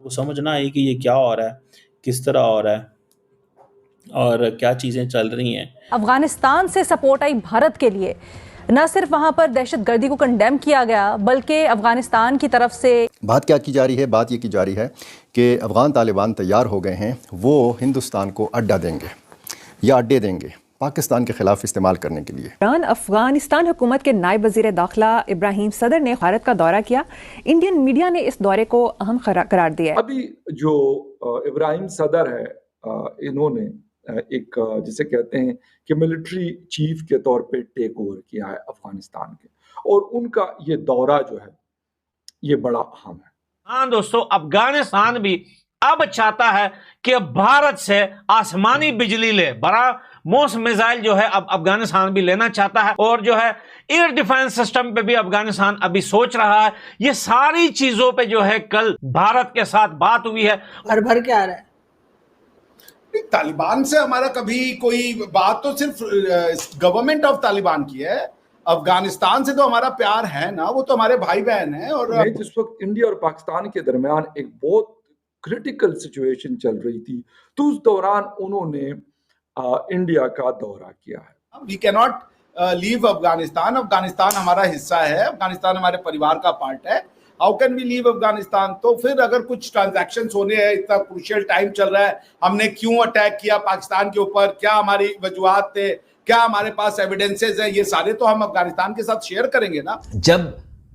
को समझना है कि ये क्या हो रहा है, किस तरह हो रहा है और क्या चीज़ें चल रही हैं। अफगानिस्तान से सपोर्ट आई भारत के लिए। न सिर्फ वहां पर दहशतगर्दी को कंडेम किया गया, बल्कि अफगानिस्तान की तरफ से बात क्या की जा रही है? बात ये की जा रही है कि अफ़गान तालिबान तैयार हो गए हैं, वो हिंदुस्तान को अड्डा देंगे या अड्डे देंगे पाकिस्तान के खिलाफ इस्तेमाल करने के लिए। अफगानिस्तान हुकूमत के नायब वज़ीर दाखिला इब्राहिम सदर ने भारत का दौरा किया। इंडियन मीडिया ने इस दौरे को अहम करार दिया है। अभी जो इब्राहिम सदर है, इन्होंने एक जिसे कहते हैं कि मिलिट्री चीफ के तौर पे टेक ओवर किया है अफगानिस्तान के, और उनका ये दौरा जो है ये बड़ा अहम है। हाँ दोस्तों, अफगानिस्तान भी अब चाहता है कि भारत से आसमानी बिजली ले। बड़ा मोस्ट मिसाइल जो है अब अफगानिस्तान भी लेना चाहता है, और जो है एयर डिफेंस सिस्टम पे भी अफगानिस्तान अभी सोच रहा है। ये सारी चीजों पे जो है कल भारत के साथ बात हुई है। भर के आ रहा है। तालिबान से हमारा कभी कोई बात तो सिर्फ गवर्नमेंट ऑफ तालिबान की है। अफगानिस्तान से तो हमारा प्यार है ना, वो तो हमारे भाई बहन हैं। और जिस वक्त इंडिया और पाकिस्तान के दरमियान एक बहुत क्रिटिकल सिचुएशन चल रही थी, तो उस दौरान उन्होंने इंडिया का दौरा किया है। We can not leave Afghanistan. Afghanistan हमारा हिस्सा है, अफगानिस्तान हमारे परिवार का पार्ट है। How can we leave Afghanistan? तो फिर अगर कुछ ट्रांजैक्शंस होने हैं, इतना क्रूशियल टाइम चल रहा है, हमने क्यों अटैक किया पाकिस्तान के ऊपर, क्या हमारी वजूहात थे, क्या हमारे पास एविडेंसेस हैं, ये सारे तो हम अफगानिस्तान के साथ शेयर करेंगे ना। जब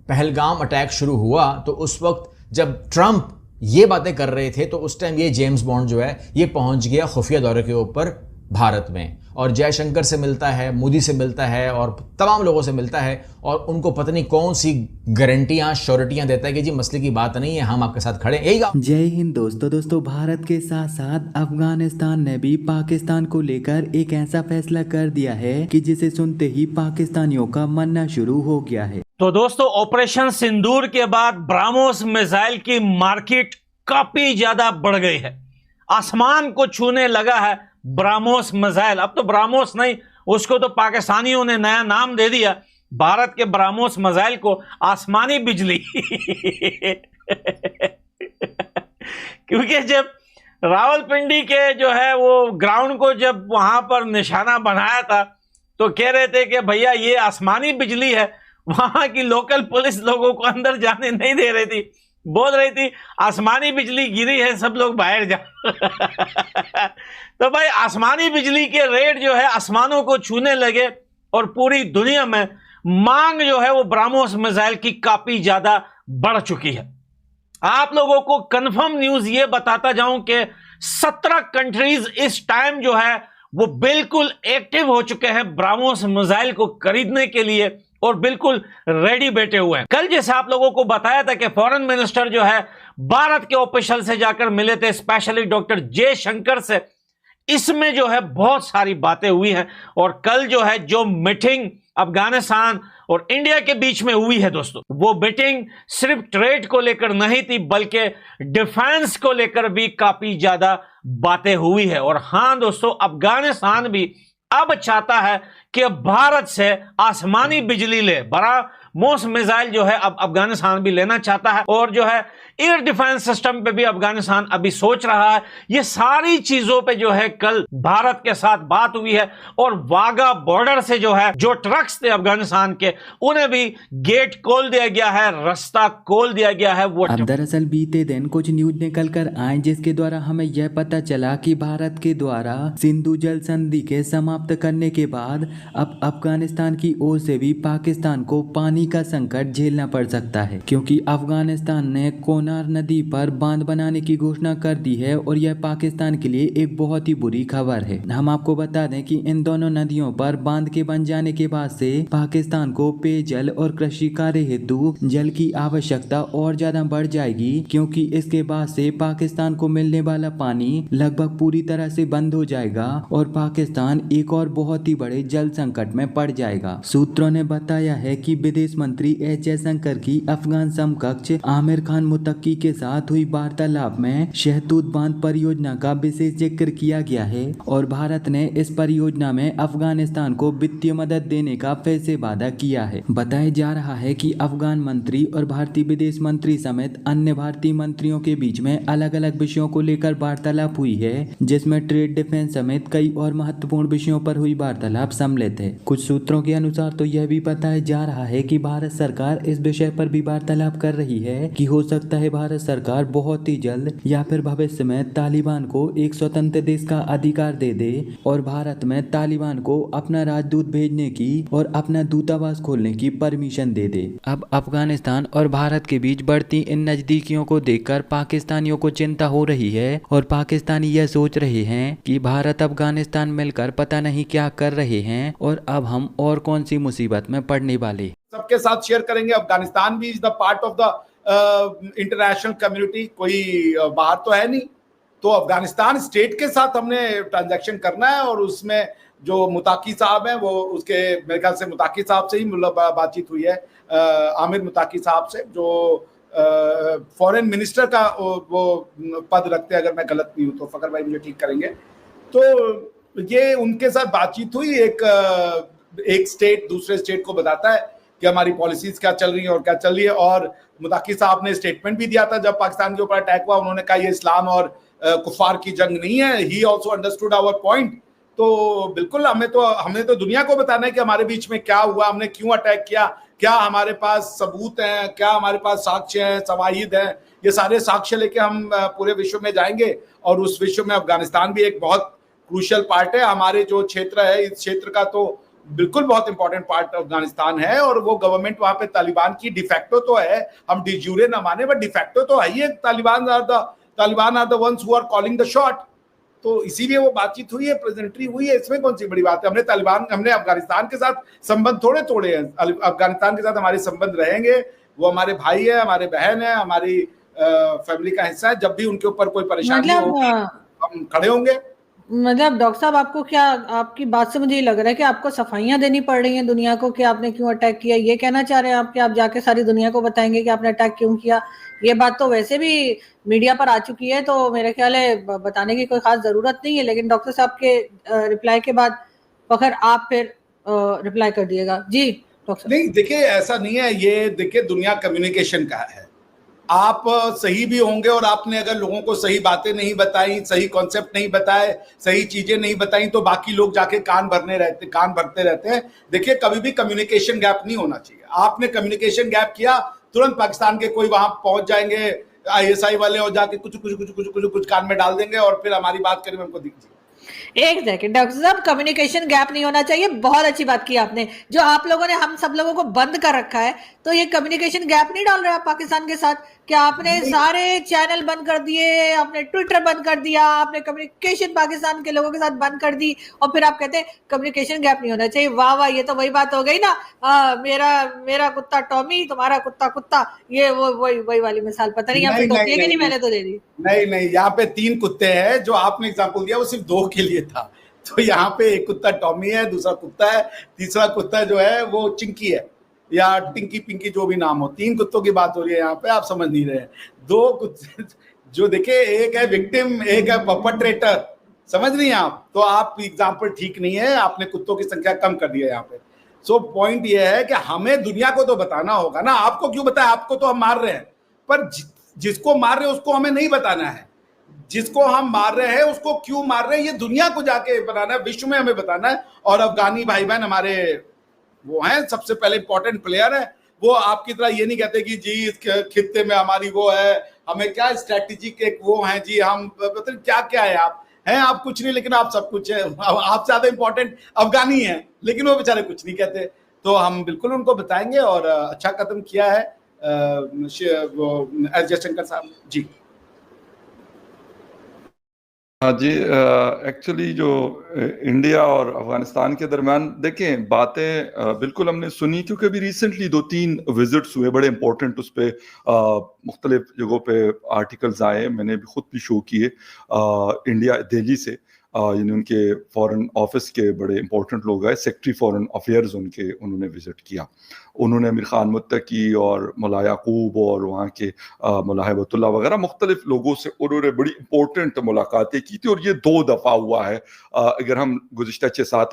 पहलगाम अटैक शुरू हुआ तो उस वक्त जब ट्रंप ये बातें कर रहे थे, तो उस टाइम ये जेम्स बॉन्ड जो है ये पहुंच गया खुफिया दौरे के ऊपर भारत में, और जयशंकर से मिलता है, मोदी से मिलता है और तमाम लोगों से मिलता है, और उनको पता नहीं कौन सी गारंटियां श्योरिटियां देता है कि जी मसले की बात नहीं है, हम आपके साथ खड़े हैं। जय हिंद दोस्तों, भारत के साथ साथ अफगानिस्तान ने भी पाकिस्तान को लेकर एक ऐसा फैसला कर दिया है कि जिसे सुनते ही पाकिस्तानियों का मरना शुरू हो गया है। तो दोस्तों, ऑपरेशन सिंदूर के बाद ब्राह्मोस मिसाइल की मार्केट काफी ज्यादा बढ़ गई है। आसमान को छूने लगा है ब्राह्मोस मिसाइल। अब तो ब्राह्मोस नहीं, उसको तो पाकिस्तानियों ने नया नाम दे दिया। भारत के ब्राह्मोस मिसाइल को आसमानी बिजली क्योंकि जब रावलपिंडी के जो है वो ग्राउंड को जब वहां पर निशाना बनाया था, तो कह रहे थे कि भैया ये आसमानी बिजली है। वहां की लोकल पुलिस लोगों को अंदर जाने नहीं दे रही थी, बोल रही थी आसमानी बिजली गिरी है, सब लोग बाहर जाओ। तो भाई आसमानी बिजली के रेट जो है आसमानों को छूने लगे, और पूरी दुनिया में मांग जो है वो ब्राह्मोस मिसाइल की काफी ज्यादा बढ़ चुकी है। आप लोगों को कंफर्म न्यूज ये बताता जाऊं कि 17 कंट्रीज इस टाइम जो है वो बिल्कुल एक्टिव हो चुके हैं ब्राह्मोस मिसाइल को खरीदने के लिए, और बिल्कुल रेडी बैठे हुए हैं। कल जैसे आप लोगों को बताया था कि फॉरेन मिनिस्टर जो है भारत के ऑफिशियल से जाकर मिले थे, स्पेशली डॉक्टर जयशंकर से। इसमें जो है बहुत सारी बातें हुई हैं, और कल जो है जो मीटिंग अफगानिस्तान और इंडिया के बीच में हुई है दोस्तों, वो मीटिंग सिर्फ ट्रेड को लेकर नहीं थी, बल्कि डिफेंस को लेकर भी काफी ज्यादा बातें हुई है। और हां दोस्तों, अफगानिस्तान भी अब चाहता है कि भारत से आसमानी बिजली ले। बड़ा मोस्ट मिसाइल जो है अब अफगानिस्तान भी लेना चाहता है, और जो है एयर डिफेंस सिस्टम पे भी अफगानिस्तान अभी सोच रहा है। ये सारी चीजों पे जो है कल भारत के साथ बात हुई है, और वाघा बॉर्डर से जो है जो ट्रक्स थे अफगानिस्तान के, उन्हें भी गेट खोल दिया गया है, रास्ता खोल दिया गया है। वो अब दरअसल बीते दिन कुछ न्यूज निकल कर आए, जिसके द्वारा हमें यह पता चला कि भारत के द्वारा सिंधु जल संधि के समाप्त करने के बाद अब अफगानिस्तान की ओर से भी पाकिस्तान को पानी का संकट झेलना पड़ सकता है, क्योंकि अफगानिस्तान ने कोनार नदी पर बांध बनाने की घोषणा कर दी है, और यह पाकिस्तान के लिए एक बहुत ही बुरी खबर है। हम आपको बता दें कि इन दोनों नदियों पर बांध के बन जाने के बाद से पाकिस्तान को पेयजल और कृषि कार्य हेतु जल की आवश्यकता और ज्यादा बढ़ जाएगी, क्योंकि इसके बाद से पाकिस्तान को मिलने वाला पानी लगभग पूरी तरह से बंद हो जाएगा, और पाकिस्तान एक और बहुत ही बड़े जल संकट में पड़ जाएगा। सूत्रों ने बताया है कि विदेश मंत्री एस जयशंकर की अफगान समकक्ष आमिर खान मुतवक्किल मुत्तकी के साथ हुई वार्तालाप में शहतूत बांध परियोजना का विशेष जिक्र किया गया है और भारत ने इस परियोजना में अफगानिस्तान को वित्तीय मदद देने का फिर से वादा किया है। बताया जा रहा है कि अफगान मंत्री और भारतीय विदेश मंत्री समेत अन्य भारतीय मंत्रियों के बीच में अलग अलग विषयों को लेकर वार्तालाप हुई है, जिसमें ट्रेड, डिफेंस समेत कई और महत्वपूर्ण विषयों पर हुई वार्तालाप सम्मिलित है। कुछ सूत्रों के अनुसार तो यह भी बताया जा रहा है कि भारत सरकार इस विषय पर भी वार्तालाप कर रही है कि हो सकता है भारत सरकार बहुत ही जल्द या फिर भविष्य में तालिबान को एक स्वतंत्र देश का अधिकार दे दे और भारत में तालिबान को अपना राजदूत भेजने की और अपना दूतावास खोलने की परमिशन दे दे। अब अफगानिस्तान और भारत के बीच बढ़ती इन नजदीकियों को देखकर पाकिस्तानियों को चिंता हो रही है और पाकिस्तानी यह सोच रहे हैं कि भारत अफगानिस्तान मिलकर पता नहीं क्या कर रहे हैं और अब हम और कौन सी मुसीबत में पड़ने वाले। सबके साथ शेयर करेंगे। अफगानिस्तान भी is the part of the international community, कोई बाहर तो है नहीं, तो अफगानिस्तान स्टेट के साथ हमने ट्रांजैक्शन करना है और उसमें जो मुताकी साहब हैं वो उसके मेरे ख्याल से मुताकी साहब से ही बातचीत हुई है, आमिर मुताकी साहब से, जो फॉरेन मिनिस्टर का वो पद रखते हैं, अगर मैं गलत नहीं हूँ तो फकर भाई मुझे ठीक करेंगे। तो ये उनके साथ बातचीत हुई। एक स्टेट दूसरे स्टेट को बताता है कि हमारी पॉलिसीज क्या चल रही है और क्या चल रही है, और मुताकी साहब ने स्टेटमेंट भी दिया था जब पाकिस्तान के ऊपर अटैक हुआ। उन्होंने कहा ये इस्लाम और कुफार की जंग नहीं है। He also understood our point. तो बिल्कुल हमने तो दुनिया को बताना है कि हमारे बीच में क्या हुआ, हमने क्यों अटैक किया, क्या हमारे पास सबूत हैं, क्या हमारे पास साक्ष्य हैं, शवाहिद हैं। ये सारे साक्ष्य लेके हम पूरे विश्व में जाएंगे और उस विश्व में अफगानिस्तान भी एक बहुत क्रूशियल पार्ट है। हमारे जो क्षेत्र है, इस क्षेत्र का तो बिल्कुल बहुत इंपॉर्टेंट पार्ट अफगानिस्तान है और वो गवर्नमेंट वहां पे तालिबान की डिफेक्टो तो है, हम डी यूरे ना माने बट डिफेक्टो तो है ही। Taliban are the ones who are calling the shot. तो इसीलिए वो बातचीत हुई है, प्रेजेंटरी हुई है, इसमें कौन सी बड़ी बात है। हमने अफगानिस्तान के साथ संबंध थोड़े तोड़े हैं। अफगानिस्तान के साथ हमारे संबंध रहेंगे, वो हमारे भाई है, हमारे बहन है, हमारी फैमिली का हिस्सा है। जब भी उनके ऊपर कोई परेशानी होगी हम खड़े होंगे। मतलब डॉक्टर साहब, आपको क्या, आपकी बात से मुझे लग रहा है कि आपको सफाइयां देनी पड़ रही हैं दुनिया को कि आपने क्यों अटैक किया। ये कहना चाह रहे हैं आप कि आप जाके सारी दुनिया को बताएंगे कि आपने अटैक क्यों किया। ये बात तो वैसे भी मीडिया पर आ चुकी है, तो मेरे ख्याल है बताने की कोई खास जरूरत नहीं है। लेकिन डॉक्टर साहब के रिप्लाई के बाद फखर आप फिर रिप्लाई कर दिएगा। जी डॉक्टर। नहीं देखिए, ऐसा नहीं है। ये देखिए, दुनिया कम्युनिकेशन का है। आप सही भी होंगे और आपने अगर लोगों को सही बातें नहीं बताई, सही कॉन्सेप्ट नहीं बताए, सही चीजें नहीं बताई, तो बाकी लोग जाके कान भरते रहते हैं। देखिए, कभी भी कम्युनिकेशन गैप नहीं होना चाहिए। आपने कम्युनिकेशन गैप किया, तुरंत पाकिस्तान के कोई वहां पहुंच जाएंगे ISI वाले और जाके कुछ कान में डाल देंगे और फिर हमारी बात करें हमको दिख जाए। एक सेकंड डॉक्टर साहब, कम्युनिकेशन गैप नहीं होना चाहिए, बहुत अच्छी बात की आपने। जो आप लोगों ने हम सब लोगों को बंद कर रखा है, तो ये कम्युनिकेशन गैप नहीं डाल रहे आप पाकिस्तान के साथ? क्या आपने सारे चैनल बंद कर दिए, आपने ट्विटर बंद कर दिया, आपने कम्युनिकेशन पाकिस्तान के लोगों के साथ बंद कर दी और फिर आप कहते हैं कम्युनिकेशन गैप नहीं होना चाहिए? वाह वाह, ये तो वही बात हो गई ना, मेरा कुत्ता टॉमी, तुम्हारा कुत्ता। ये वही वाली मिसाल। पता नहीं आपने टोपी कि नहीं, मैंने तो दे दी। नहीं, यहाँ पे 3 कुत्ते हैं। जो आपने एग्जाम्पल दिया वो सिर्फ 2 के लिए था। तो यहाँ पे एक कुत्ता टॉमी है, दूसरा कुत्ता है, तीसरा कुत्ता जो है वो चिंकी है या टिंकी पिंकी, जो भी नाम हो। 3 कुत्तों की बात हो रही है यहाँ पे, आप समझ नहीं रहे हैं। 2 कुत्ते जो देखिए, एक है विक्टिम, एक है परपेट्रेटर, समझ नहीं आप? तो आप एग्जाम्पल ठीक नहीं है, आपने कुत्तों की संख्या कम कर दी है यहाँ पे। सो पॉइंट ये है कि हमें दुनिया को तो बताना होगा ना। आपको क्यों बताए? आपको तो हम मार रहे हैं, पर जिसको मार रहे हैं उसको हमें नहीं बताना है। जिसको हम मार रहे हैं उसको क्यों मार रहे हैं, ये दुनिया को जाके बताना है, विश्व में हमें बताना है। और अफगानी भाई बहन हमारे वो हैं, सबसे पहले इंपॉर्टेंट प्लेयर है। वो आपकी तरह ये नहीं कहते कि जी इस खित्ते में हमारी वो है, हमें क्या स्ट्रैटेजिक एक वो है जी, हम क्या क्या है। आप कुछ नहीं, लेकिन आप सब कुछ है। आप ज्यादा इंपॉर्टेंट अफगानी हैं, लेकिन वो बेचारे कुछ नहीं कहते। तो हम बिल्कुल उनको बताएंगे और अच्छा कदम किया है एस जयशंकर साहब जी। हाँ जी, एक्चुअली जो इंडिया और अफगानिस्तान के दरमियान देखें बातें बिल्कुल हमने सुनी, क्योंकि अभी रिसेंटली 2-3 विजिट्स हुए बड़े इंपॉर्टेंट। उस पर मुख्तलिफ जगहों पे आर्टिकल्स आए, मैंने भी खुद भी शो किए इंडिया दिल्ली से। यानी उनके फॉरेन ऑफिस के बड़े इंपॉर्टेंट लोग आए, सेक्रेटरी फॉरेन अफेयर्स उन्होंने विजिट किया। उन्होंने अमीर खान मुत्तकी और मौला याकूब और वहाँ के मौला हिबतुल्लाह वगैरह मुख्तलिफ लोगों से उन्होंने बड़ी इंपॉर्टेंट मुलाकातें की थी, और ये 2 दफ़ा हुआ है। अगर हम गुज़िश्ता 6-7